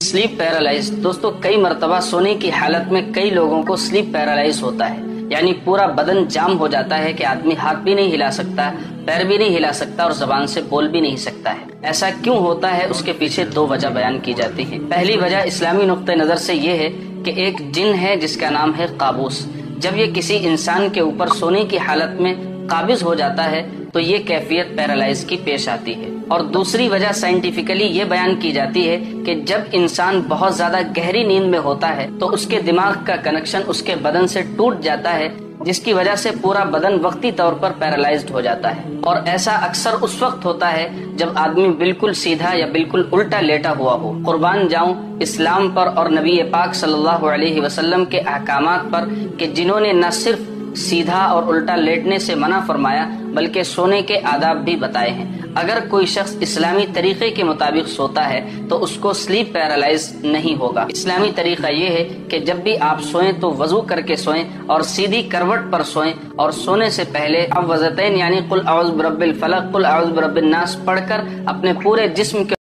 Slip paralyse دوستو کئی مرتبہ سونے کی حالت میں کئی لوگوں کو سلیپ پیرالائز ہوتا ہے، یعنی پورا بدن جام ہو جاتا ہے کہ آدمی ہاتھ بھی نہیں ہلا سکتا، پیر بھی نہیں ہلا سکتا اور زبان سے بول بھی نہیں سکتا ہے۔ ایسا کیوں ہوتا ہے؟ اس کے پیچھے دو وجہ بیان کی جاتی ہیں۔ پہلی وجہ اسلامی نقطہ نظر سے یہ ہے کہ ایک جن ہے جس کا نام ہے قابوس۔ جب یہ کسی انسان کے اوپر سونے کی حالت میں قابض ہو جاتا ہے تو یہ کیفیت پیرالائز کی پیش آتی ہے۔ اور دوسری وجہ سائنٹیفکلی یہ بیان کی جاتی ہے کہ جب انسان بہت زیادہ گہری نیند میں ہوتا ہے تو اس کے دماغ کا کنیکشن اس کے بدن سے ٹوٹ جاتا ہے، جس کی وجہ سے پورا بدن وقتی طور پر پیرالائزڈ ہو جاتا ہے۔ اور ایسا اکثر اس وقت ہوتا ہے جب آدمی بالکل سیدھا یا بالکل الٹا لیٹا ہوا ہو۔ قربان جاؤں اسلام پر اور نبی پاک صلی اللہ علیہ وسلم کے احکامات پر کہ جنہوں نے نہ صرف سیدھا اور الٹا لیٹنے سے منع فرمایا بلکہ سونے کے آداب بھی بتائے ہیں۔ اگر کوئی شخص اسلامی طریقے کے مطابق سوتا ہے تو اس کو سلیپ پیرالائز نہیں ہوگا۔ اسلامی طریقہ یہ ہے کہ جب بھی آپ سوئیں تو وضو کر کے سوئیں اور سیدھی کروٹ پر سوئیں، اور سونے سے پہلے معوذتین یعنی قل اعوذ برب الفلق، قل اعوذ برب الناس پڑھ کر اپنے پورے جسم کے